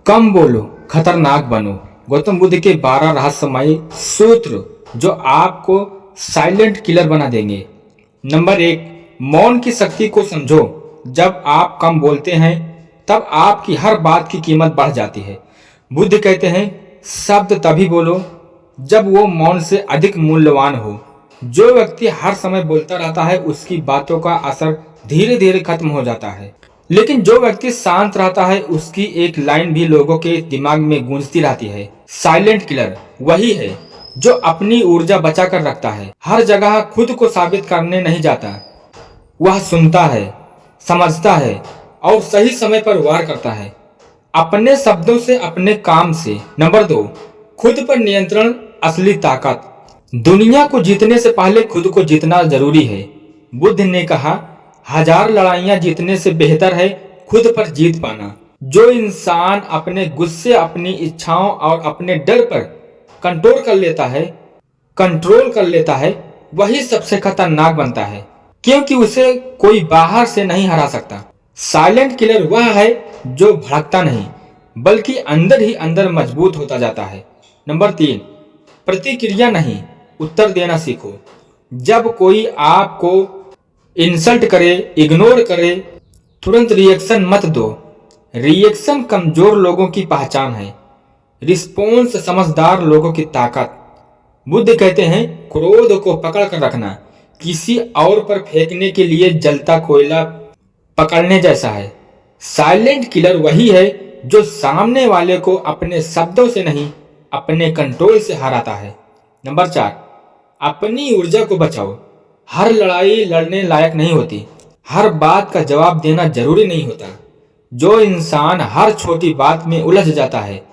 कम बोलो, खतरनाक बनो। गौतम बुद्ध के 12 रहस्यमयी सूत्र जो आपको साइलेंट किलर बना देंगे। नंबर 1, मौन की शक्ति को समझो। जब आप कम बोलते हैं तब आपकी हर बात की कीमत बढ़ जाती है। बुद्ध कहते हैं, शब्द तभी बोलो जब वो मौन से अधिक मूल्यवान हो। जो व्यक्ति हर समय बोलता रहता है उसकी बातों का असर धीरे धीरे खत्म हो जाता है, लेकिन जो व्यक्ति शांत रहता है उसकी एक लाइन भी लोगों के दिमाग में गूंजती रहती है। साइलेंट किलर वही है जो अपनी ऊर्जा बचा कर रखता है, हर जगह खुद को साबित करने नहीं जाता। वह सुनता है, समझता है और सही समय पर वार करता है, अपने शब्दों से, अपने काम से। नंबर 2, खुद पर नियंत्रण असली ताकत। दुनिया को जीतने से पहले खुद को जीतना जरूरी है। बुद्ध ने कहा, 1000 लड़ाइयां जीतने से बेहतर है खुद पर जीत पाना। जो इंसान अपने गुस्से, अपनी इच्छाओं और अपने डर पर कंट्रोल कर लेता है वही सबसे खतरनाक बनता है, क्योंकि उसे कोई बाहर से नहीं हरा सकता। साइलेंट किलर वह है जो भड़कता नहीं बल्कि अंदर ही अंदर मजबूत होता जाता है। नंबर 3, प्रतिक्रिया नहीं, उत्तर देना सीखो। जब कोई आपको इंसल्ट करे, इग्नोर करे, तुरंत रिएक्शन मत दो। रिएक्शन कमजोर लोगों की पहचान है, रिस्पॉन्स समझदार लोगों की ताकत। बुद्ध कहते हैं, क्रोध को पकड़ कर रखना किसी और पर फेंकने के लिए जलता कोयला पकड़ने जैसा है। साइलेंट किलर वही है जो सामने वाले को अपने शब्दों से नहीं, अपने कंट्रोल से हराता है। नंबर 4, अपनी ऊर्जा को बचाओ। हर लड़ाई लड़ने लायक नहीं होती, हर बात का जवाब देना जरूरी नहीं होता। जो इंसान हर छोटी बात में उलझ जाता है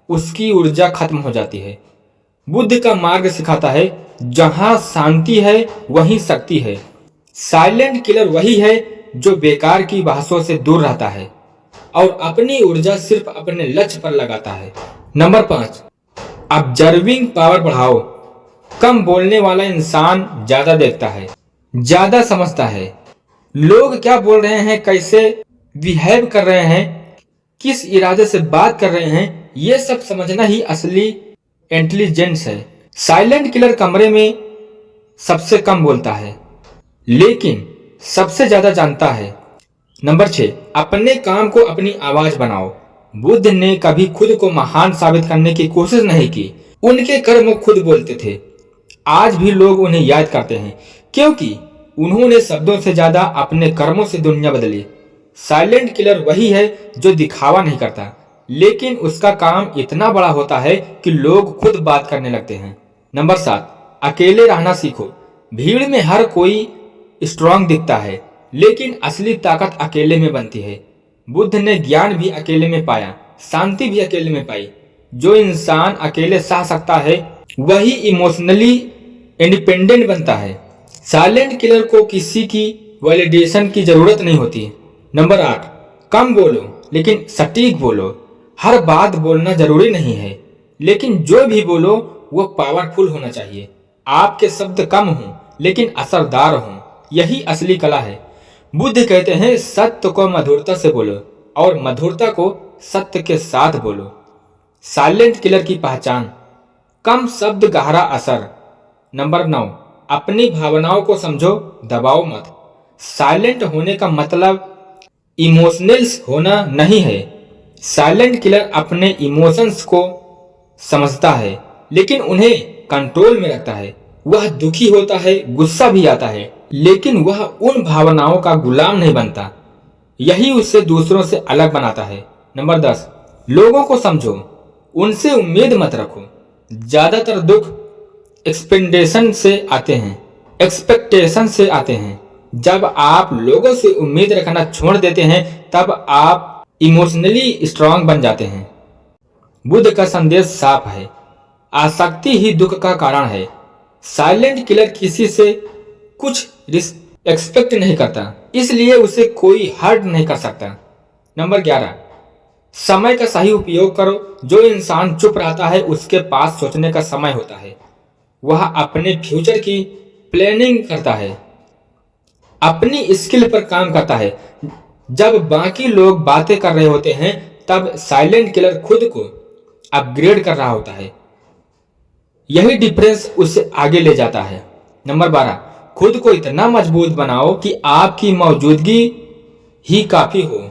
उसकी ऊर्जा खत्म हो जाती है। बुद्ध का मार्ग सिखाता है, जहां शांति है वहीं शक्ति है। साइलेंट किलर वही है जो बेकार की बहसों से दूर रहता है और अपनी ऊर्जा सिर्फ अपने लक्ष्य पर लगाता है। नंबर 5, ऑब्जर्विंग पावर बढ़ाओ। कम बोलने वाला इंसान ज्यादा देखता है, ज्यादा समझता है। लोग क्या बोल रहे हैं, कैसे बिहेव कर रहे हैं, किस इरादे से बात कर रहे हैं, ये सब समझना ही असली इंटेलिजेंस है। साइलेंट किलर कमरे में सबसे कम बोलता है लेकिन सबसे ज्यादा जानता है। नंबर 6, अपने काम को अपनी आवाज बनाओ। बुद्ध ने कभी खुद को महान साबित करने की कोशिश नहीं की, उनके कर्म खुद बोलते थे। आज भी लोग उन्हें याद करते हैं क्योंकि उन्होंने शब्दों से ज्यादा अपने कर्मों से दुनिया बदली। साइलेंट किलर वही है जो दिखावा नहीं करता लेकिन उसका काम इतना बड़ा होता है कि लोग खुद बात करने लगते हैं। नंबर 7, अकेले रहना सीखो। भीड़ में हर कोई स्ट्रांग दिखता है लेकिन असली ताकत अकेले में बनती है। बुद्ध ने ज्ञान भी अकेले में पाया, शांति भी अकेले में पाई। जो इंसान अकेले सह सकता है वही इमोशनली इंडिपेंडेंट बनता है। साइलेंट किलर को किसी की वैलिडेशन की जरूरत नहीं होती। नंबर 8, कम बोलो लेकिन सटीक बोलो। हर बात बोलना जरूरी नहीं है लेकिन जो भी बोलो वो पावरफुल होना चाहिए। आपके शब्द कम हों लेकिन असरदार हों, यही असली कला है। बुद्ध कहते हैं, सत्य को मधुरता से बोलो और मधुरता को सत्य के साथ बोलो। साइलेंट किलर की पहचान, कम शब्द, गहरा असर। नंबर 9, अपनी भावनाओं को समझो, दबाओ मत। साइलेंट होने का मतलब इमोशनल्स होना नहीं है। साइलेंट किलर अपने इमोशंस को समझता है लेकिन उन्हें कंट्रोल में रखता है। वह दुखी होता है, गुस्सा भी आता है, लेकिन वह उन भावनाओं का गुलाम नहीं बनता। यही उसे दूसरों से अलग बनाता है। नंबर 10, लोगों को समझो, उनसे उम्मीद मत रखो। ज्यादातर दुख एक्सपेक्टेशन से आते हैं। जब आप लोगों से उम्मीद रखना छोड़ देते हैं तब आप इमोशनली स्ट्रांग बन जाते हैं। बुद्ध का संदेश साफ है, आसक्ति ही दुख का कारण है। साइलेंट किलर किसी से कुछ एक्सपेक्ट नहीं करता, इसलिए उसे कोई हर्ट नहीं कर सकता। नंबर 11, समय का सही उपयोग करो। जो इंसान चुप रहता है उसके पास सोचने का समय होता है। वह अपने फ्यूचर की प्लानिंग करता है, अपनी स्किल पर काम करता है। जब बाकी लोग बातें कर रहे होते हैं तब साइलेंट किलर खुद को अपग्रेड कर रहा होता है। यही डिफरेंस उसे आगे ले जाता है। नंबर 12, खुद को इतना मजबूत बनाओ कि आपकी मौजूदगी ही काफी हो।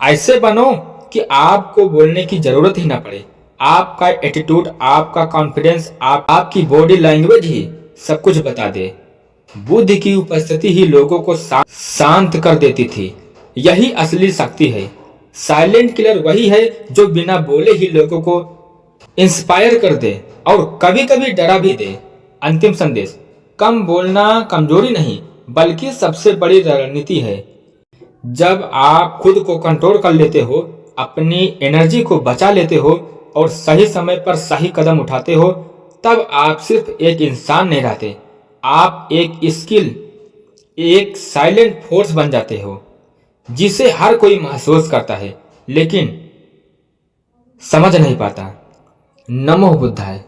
ऐसे बनो कि आपको बोलने की जरूरत ही ना पड़े। आपका एटीट्यूड, आपका कॉन्फिडेंस, आपकी बॉडी लैंग्वेज ही सब कुछ बता दे। बुद्ध की उपस्थिति ही लोगों को शांत कर देती थी। यही असली शक्ति है। साइलेंट किलर वही है जो बिना बोले ही लोगों को इंस्पायर कर दे और कभी कभी डरा भी दे। अंतिम संदेश, कम बोलना कमजोरी नहीं बल्कि सबसे बड़ी रणनीति है। जब आप खुद को कंट्रोल कर लेते हो, अपनी एनर्जी को बचा लेते हो और सही समय पर सही कदम उठाते हो, तब आप सिर्फ एक इंसान नहीं रहते, आप एक स्किल, एक साइलेंट फोर्स बन जाते हो जिसे हर कोई महसूस करता है लेकिन समझ नहीं पाता। नमो बुद्धाय।